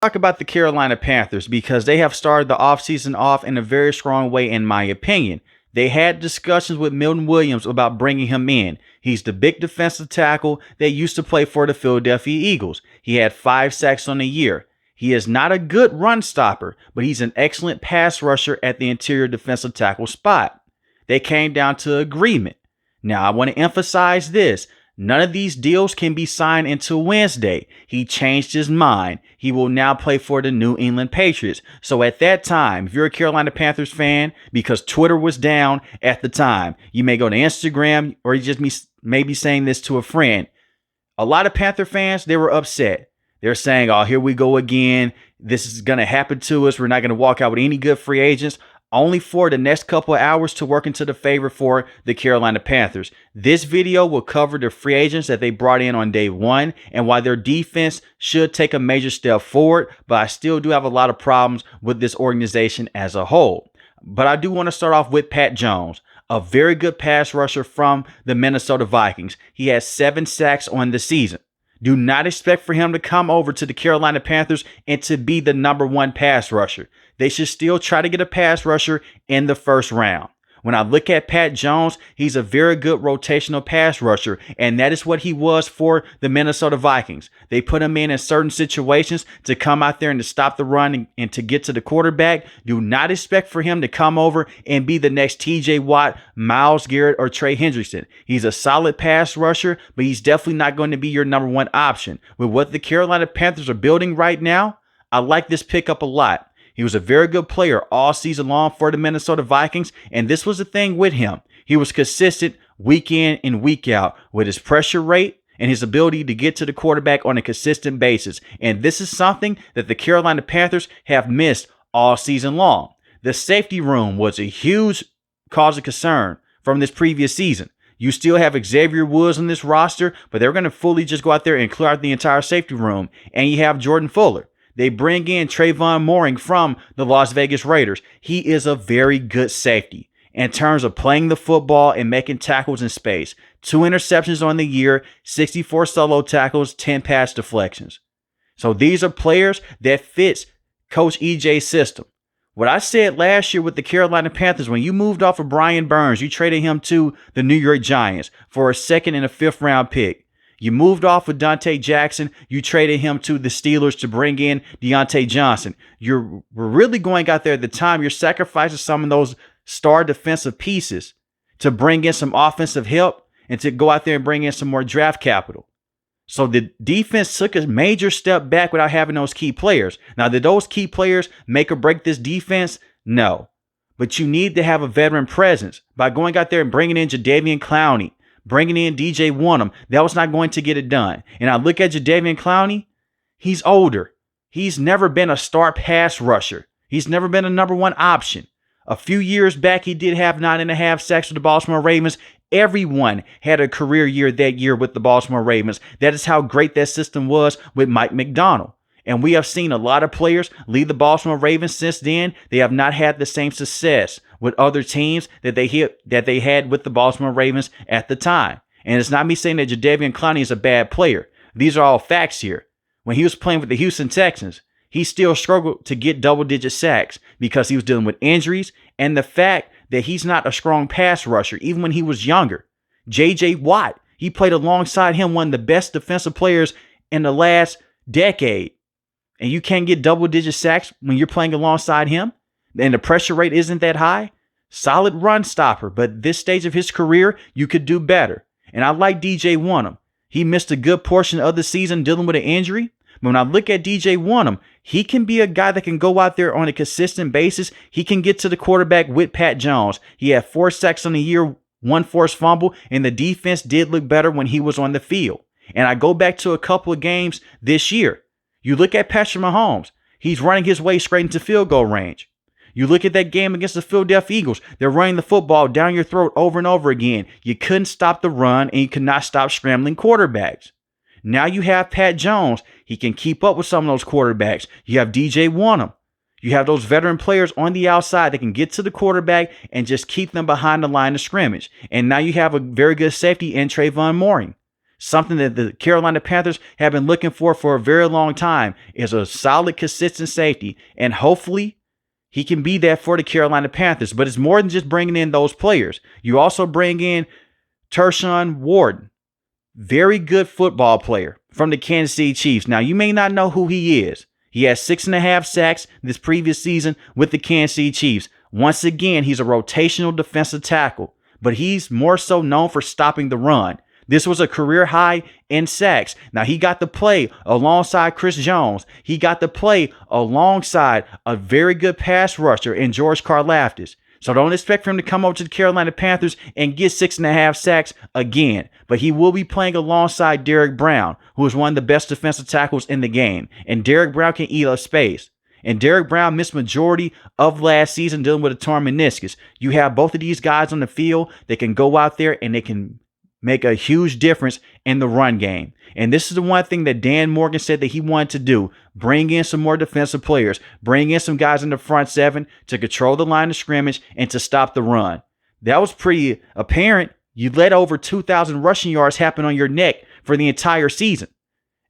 Talk about the Carolina Panthers because they have started the offseason off in a very strong way, in my opinion. They had discussions with Milton Williams about bringing him in. He's the big defensive tackle that used to play for the Philadelphia Eagles. He had 5 sacks on the year. He is not a good run stopper, but he's an excellent pass rusher at the interior defensive tackle spot. They came down to agreement. Now, I want to emphasize this. None of these deals can be signed until Wednesday. He changed his mind. He will now play for the New England Patriots. So at that time, if you're a Carolina Panthers fan, because Twitter was down at the time, you may go to Instagram or you just maybe saying this to a friend. A lot of Panther fans, they were upset. They're saying, oh, here we go again. This is going to happen to us. We're not going to walk out with any good free agents. Only for the next couple of hours to work into the favor for the Carolina Panthers. This video will cover the free agents that they brought in on day one and why their defense should take a major step forward, but I still do have a lot of problems with this organization as a whole. But I do want to start off with Pat Jones, a very good pass rusher from the Minnesota Vikings. He has 7 sacks on the season. Do not expect for him to come over to the Carolina Panthers and to be the #1 pass rusher. They should still try to get a pass rusher in the first round. When I look at Pat Jones, he's a very good rotational pass rusher, and that is what he was for the Minnesota Vikings. They put him in certain situations to come out there and to stop the run and to get to the quarterback. Do not expect for him to come over and be the next TJ Watt, Myles Garrett, or Trey Hendrickson. He's a solid pass rusher, but he's definitely not going to be your #1 option. With what the Carolina Panthers are building right now, I like this pickup a lot. He was a very good player all season long for the Minnesota Vikings, and this was the thing with him. He was consistent week in and week out with his pressure rate and his ability to get to the quarterback on a consistent basis. And this is something that the Carolina Panthers have missed all season long. The safety room was a huge cause of concern from this previous season. You still have Xavier Woods on this roster, but they're going to fully just go out there and clear out the entire safety room. And you have Jordan Fuller. They bring in Trayvon Mooring from the Las Vegas Raiders. He is a very good safety in terms of playing the football and making tackles in space. 2 interceptions on the year, 64 solo tackles, 10 pass deflections. So these are players that fits Coach EJ's system. What I said last year with the Carolina Panthers, when you moved off of Brian Burns, you traded him to the New York Giants for a 2nd and a 5th round pick. You moved off with Dante Jackson. You traded him to the Steelers to bring in Deontay Johnson. You're really going out there at the time. You're sacrificing some of those star defensive pieces to bring in some offensive help and to go out there and bring in some more draft capital. So the defense took a major step back without having those key players. Now, did those key players make or break this defense? No. But you need to have a veteran presence by going out there and bringing in Jadeveon Clowney. Bringing in DJ Wonnum, that was not going to get it done. And I look at Jadeveon Clowney, he's older. He's never been a star pass rusher. He's never been a #1 option. A few years back, he did have 9.5 sacks with the Baltimore Ravens. Everyone had a career year that year with the Baltimore Ravens. That is how great that system was with Mike McDonald. And we have seen a lot of players leave the Baltimore Ravens since then. They have not had the same success with other teams that they had with the Baltimore Ravens at the time. And it's not me saying that Jadeveon Clowney is a bad player. These are all facts here. When he was playing with the Houston Texans, he still struggled to get double-digit sacks because he was dealing with injuries and the fact that he's not a strong pass rusher, even when he was younger. J.J. Watt, he played alongside him, one of the best defensive players in the last decade. And you can't get double-digit sacks when you're playing alongside him? And the pressure rate isn't that high? Solid run stopper, but this stage of his career, you could do better. And I like DJ Wonnum. He missed a good portion of the season dealing with an injury. But when I look at DJ Wonnum, he can be a guy that can go out there on a consistent basis. He can get to the quarterback with Pat Jones. He had 4 sacks on the year, 1 forced fumble, and the defense did look better when he was on the field. And I go back to a couple of games this year. You look at Patrick Mahomes. He's running his way straight into field goal range. You look at that game against the Philadelphia Eagles. They're running the football down your throat over and over again. You couldn't stop the run, and you could not stop scrambling quarterbacks. Now you have Pat Jones. He can keep up with some of those quarterbacks. You have DJ Wonnum. You have those veteran players on the outside that can get to the quarterback and just keep them behind the line of scrimmage. And now you have a very good safety in Trayvon Mooring. Something that the Carolina Panthers have been looking for a very long time is a solid, consistent safety. And hopefully he can be that for the Carolina Panthers. But it's more than just bringing in those players. You also bring in Tershawn Wharton, very good football player from the Kansas City Chiefs. Now, you may not know who he is. He has 6.5 sacks this previous season with the Kansas City Chiefs. Once again, he's a rotational defensive tackle, but he's more so known for stopping the run. This was a career high in sacks. Now, he got to play alongside Chris Jones. He got to play alongside a very good pass rusher in George Karlaftis. So don't expect for him to come over to the Carolina Panthers and get 6.5 sacks again. But he will be playing alongside Derrick Brown, who is one of the best defensive tackles in the game. And Derrick Brown can eat up space. And Derrick Brown missed majority of last season dealing with a torn meniscus. You have both of these guys on the field that can go out there and they can make a huge difference in the run game. And this is the one thing that Dan Morgan said that he wanted to do. Bring in some more defensive players. Bring in some guys in the front seven to control the line of scrimmage and to stop the run. That was pretty apparent. You let over 2,000 rushing yards happen on your neck for the entire season.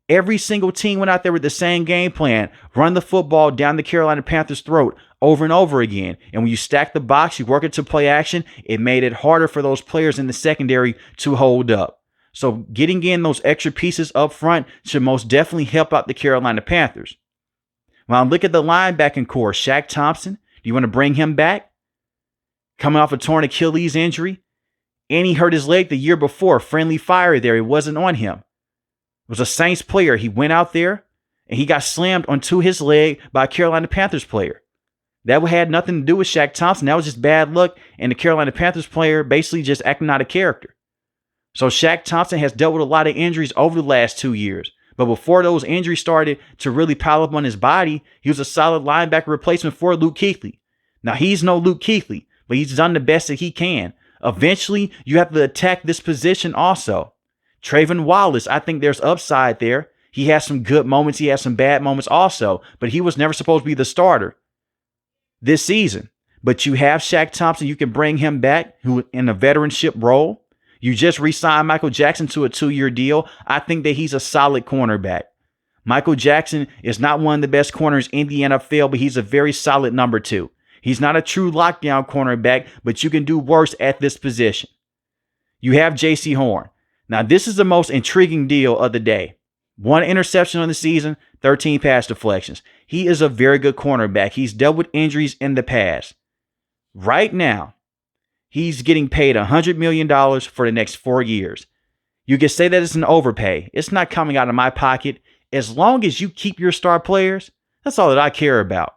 Every single team went out there with the same game plan. Run the football down the Carolina Panthers' throat over and over again. And when you stack the box, you work it to play action, it made it harder for those players in the secondary to hold up. So getting in those extra pieces up front should most definitely help out the Carolina Panthers. Now look at the linebacking core. Shaq Thompson, do you want to bring him back? Coming off a torn Achilles injury. And he hurt his leg the year before. Friendly fire there. It wasn't on him. It was a Saints player. He went out there and he got slammed onto his leg by a Carolina Panthers player. That had nothing to do with Shaq Thompson. That was just bad luck. And the Carolina Panthers player basically just acting out of character. So Shaq Thompson has dealt with a lot of injuries over the last 2 years. But before those injuries started to really pile up on his body, he was a solid linebacker replacement for Luke Kuechly. Now, he's no Luke Kuechly, but he's done the best that he can. Eventually, you have to attack this position also. Trayvon Wallace, I think there's upside there. He has some good moments. He has some bad moments also. But he was never supposed to be the starter this season. But you have Shaq Thompson. You can bring him back who in a veteranship role. You just re-signed Michael Jackson to a 2-year deal. I think that he's a solid cornerback. Michael Jackson is not one of the best corners in the NFL, but he's a very solid number 2. He's not a true lockdown cornerback, but you can do worse at this position. You have J.C. Horn. Now, this is the most intriguing deal of the day. 1 interception on the season, 13 pass deflections. He is a very good cornerback. He's dealt with injuries in the past. Right now, he's getting paid $100 million for the next 4 years. You can say that it's an overpay. It's not coming out of my pocket. As long as you keep your star players, that's all that I care about.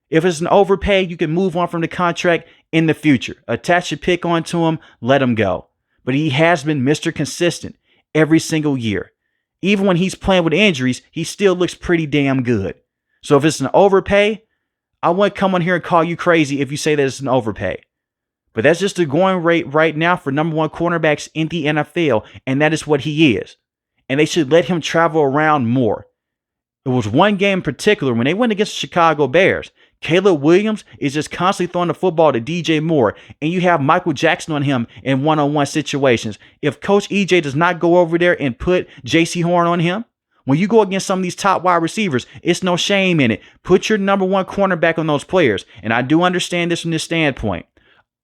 If it's an overpay, you can move on from the contract in the future. Attach your pick onto him, let him go. But he has been Mr. Consistent every single year. Even when he's playing with injuries, he still looks pretty damn good. So if it's an overpay, I won't come on here and call you crazy if you say that it's an overpay. But that's just the going rate right now for number 1 cornerbacks in the NFL, and that is what he is. And they should let him travel around more. It was one game in particular when they went against the Chicago Bears. Caleb Williams is just constantly throwing the football to DJ Moore, and you have Michael Jackson on him in one-on-one situations. If Coach EJ does not go over there and put J.C. Horn on him, when you go against some of these top wide receivers, it's no shame in it. Put your number 1 cornerback on those players. And I do understand this from this standpoint.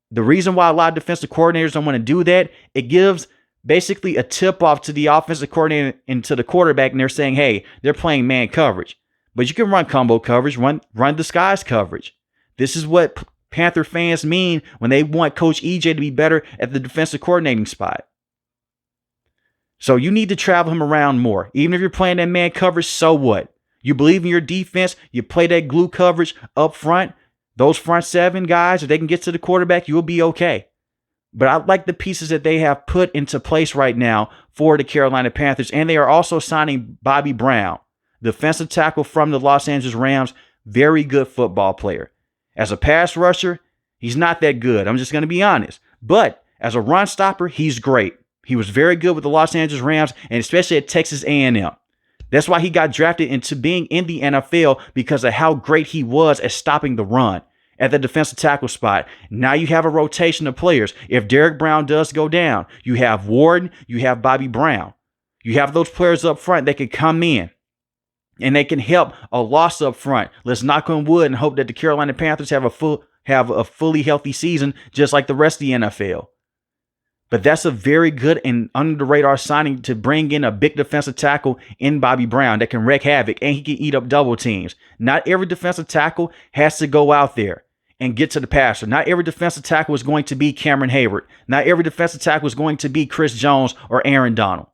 The reason why a lot of defensive coordinators don't want to do that, it gives basically a tip-off to the offensive coordinator and to the quarterback, and they're saying, hey, they're playing man coverage. But you can run combo coverage, run disguise coverage. This is what Panther fans mean when they want Coach EJ to be better at the defensive coordinating spot. So you need to travel him around more. Even if you're playing that man coverage, so what? You believe in your defense, you play that glue coverage up front, those front 7 guys, if they can get to the quarterback, you'll be okay. But I like the pieces that they have put into place right now for the Carolina Panthers. And they are also signing Bobby Brown, defensive tackle from the Los Angeles Rams. Very good football player. As a pass rusher, he's not that good. I'm just going to be honest. But as a run stopper, he's great. He was very good with the Los Angeles Rams, and especially at Texas A&M. That's why he got drafted into being in the NFL, because of how great he was at stopping the run at the defensive tackle spot. Now you have a rotation of players. If Derrick Brown does go down, you have Warden, you have Bobby Brown. You have those players up front that can come in and they can help a loss up front. Let's knock on wood and hope that the Carolina Panthers have a fully healthy season just like the rest of the NFL. But that's a very good and under the radar signing to bring in a big defensive tackle in Bobby Brown that can wreak havoc and he can eat up double teams. Not every defensive tackle has to go out there and get to the passer. Not every defensive tackle is going to be Cameron Hayward. Not every defensive tackle is going to be Chris Jones or Aaron Donald.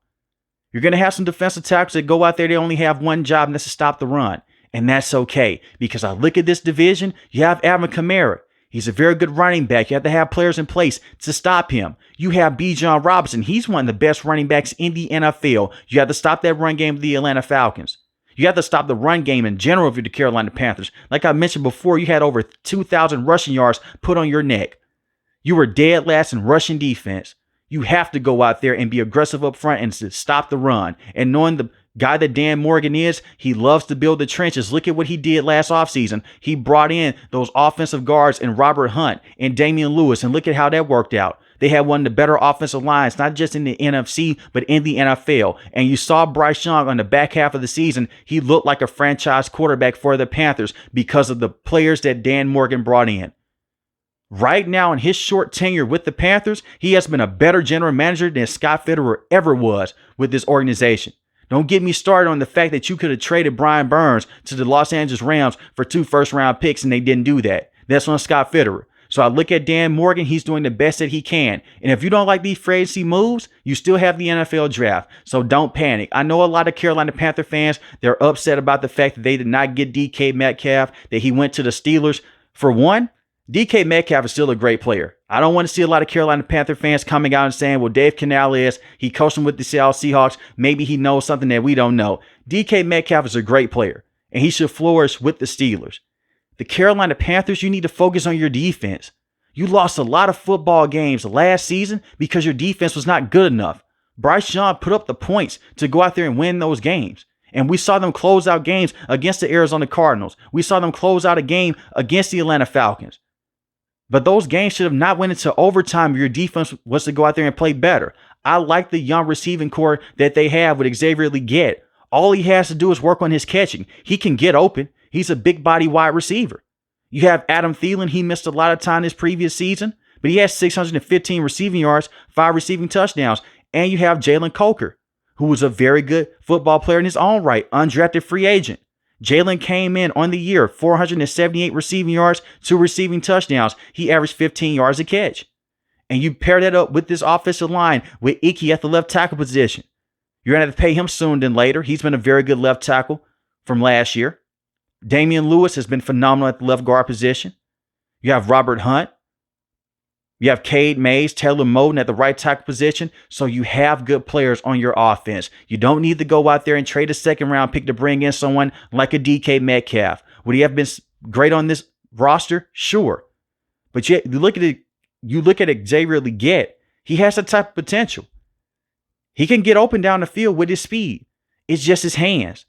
You're going to have some defensive tackles that go out there, they only have one job, and that's to stop the run. And that's okay, because I look at this division, you have Alvin Kamara. He's a very good running back. You have to have players in place to stop him. You have Bijan Robinson. He's one of the best running backs in the NFL. You have to stop that run game of the Atlanta Falcons. You have to stop the run game in general if you're the Carolina Panthers. Like I mentioned before, you had over 2,000 rushing yards put on your neck. You were dead last in rushing defense. You have to go out there and be aggressive up front and to stop the run. And knowing the guy that Dan Morgan is, he loves to build the trenches. Look at what he did last offseason. He brought in those offensive guards and Robert Hunt and Damian Lewis, and look at how that worked out. They had one of the better offensive lines, not just in the NFC, but in the NFL. And you saw Bryce Young on the back half of the season. He looked like a franchise quarterback for the Panthers because of the players that Dan Morgan brought in. Right now, in his short tenure with the Panthers, he has been a better general manager than Scott Fitterer ever was with this organization. Don't get me started on the fact that you could have traded Brian Burns to the Los Angeles Rams for 2 first-round picks, and they didn't do that. That's on Scott Fitterer. So I look at Dan Morgan, he's doing the best that he can. And if you don't like these free agency moves, you still have the NFL draft. So don't panic. I know a lot of Carolina Panther fans, they're upset about the fact that they did not get DK Metcalf, that he went to the Steelers. For one, DK Metcalf is still a great player. I don't want to see a lot of Carolina Panther fans coming out and saying, well, Dave Canales, he coached him with the Seattle Seahawks. Maybe he knows something that we don't know. DK Metcalf is a great player, and he should flourish with the Steelers. The Carolina Panthers, you need to focus on your defense. You lost a lot of football games last season because your defense was not good enough. Bryce Young put up the points to go out there and win those games. And we saw them close out games against the Arizona Cardinals. We saw them close out a game against the Atlanta Falcons. But those games should have not went into overtime if your defense was to go out there and play better. I like the young receiving core that they have with Xavier Legette. All he has to do is work on his catching. He can get open. He's a big body wide receiver. You have Adam Thielen. He missed a lot of time this previous season, but he has 615 receiving yards, 5 receiving touchdowns. And you have Jalen Coker, who was a very good football player in his own right, undrafted free agent. Jalen came in on the year, 478 receiving yards, 2 receiving touchdowns. He averaged 15 yards a catch. And you pair that up with this offensive line with Icky at the left tackle position. You're going to have to pay him sooner than later. He's been a very good left tackle from last year. Damian Lewis has been phenomenal at the left guard position. You have Robert Hunt. You have Cade Mays, Taylor Moton at the right tackle position. So you have good players on your offense. You don't need to go out there and trade a second round pick to bring in someone like a DK Metcalf. Would he have been great on this roster? Sure. But you look at Xavier Legette. He has that type of potential. He can get open down the field with his speed. It's just his hands.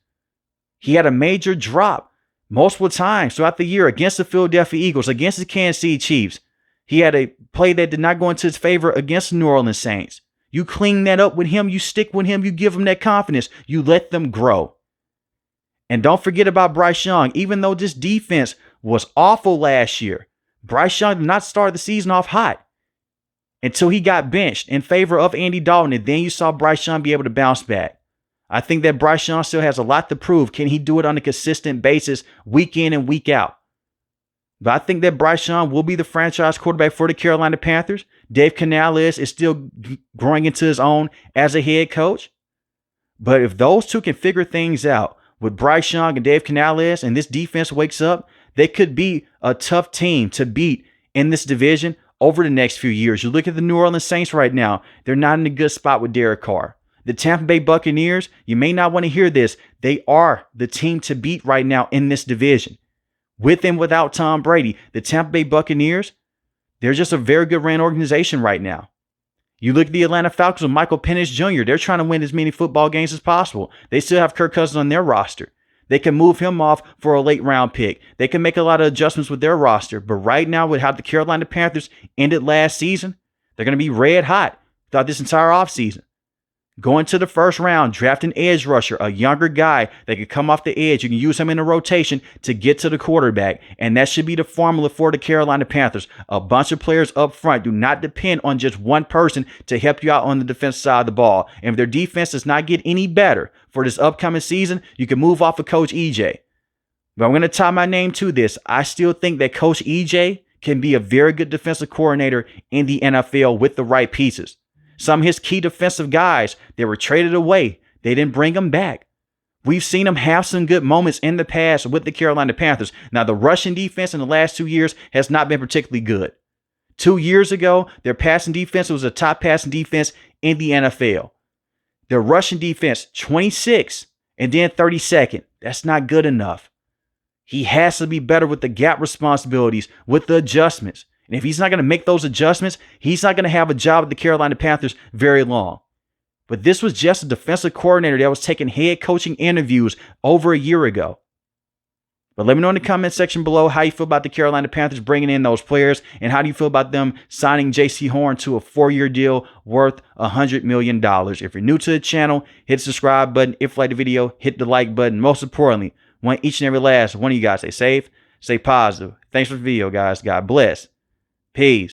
He had a major drop multiple times throughout the year against the Philadelphia Eagles, against the Kansas City Chiefs. He had a play that did not go into his favor against the New Orleans Saints. You clean that up with him. You stick with him. You give him that confidence. You let them grow. And don't forget about Bryce Young. Even though this defense was awful last year, Bryce Young did not start the season off hot until he got benched in favor of Andy Dalton. And then you saw Bryce Young be able to bounce back. I think that Bryce Young still has a lot to prove. Can he do it on a consistent basis week in and week out? But I think that Bryce Young will be the franchise quarterback for the Carolina Panthers. Dave Canales is still growing into his own as a head coach. But if those two can figure things out with Bryce Young and Dave Canales and this defense wakes up, they could be a tough team to beat in this division over the next few years. You look at the New Orleans Saints right now. They're not in a good spot with Derek Carr. The Tampa Bay Buccaneers, you may not want to hear this. They are the team to beat right now in this division. With and without Tom Brady, the Tampa Bay Buccaneers, they're just a very good ran organization right now. You look at the Atlanta Falcons with Michael Penix Jr. They're trying to win as many football games as possible. They still have Kirk Cousins on their roster. They can move him off for a late round pick. They can make a lot of adjustments with their roster. But right now, with how the Carolina Panthers ended last season, they're going to be red hot throughout this entire offseason. Going to the first round, draft an edge rusher, a younger guy that could come off the edge. You can use him in a rotation to get to the quarterback. And that should be the formula for the Carolina Panthers. A bunch of players up front. Do not depend on just one person to help you out on the defensive side of the ball. And if their defense does not get any better for this upcoming season, you can move off of Coach EJ. But I'm going to tie my name to this. I still think that Coach EJ can be a very good defensive coordinator in the NFL with the right pieces. Some of his key defensive guys, they were traded away. They didn't bring them back. We've seen him have some good moments in the past with the Carolina Panthers. Now, the rushing defense in the last 2 years has not been particularly good. 2 years ago, their passing defense was a top passing defense in the NFL. Their rushing defense, 26th and then 32nd. That's not good enough. He has to be better with the gap responsibilities, with the adjustments. And if he's not going to make those adjustments, he's not going to have a job at the Carolina Panthers very long. But this was just a defensive coordinator that was taking head coaching interviews over a year ago. But let me know in the comment section below how you feel about the Carolina Panthers bringing in those players, and how do you feel about them signing J.C. Horn to a 4-year deal worth $100 million. If you're new to the channel, hit the subscribe button. If you like the video, hit the like button. Most importantly, want each and every last one of you guys stay safe, stay positive. Thanks for the video, guys. God bless. Peace.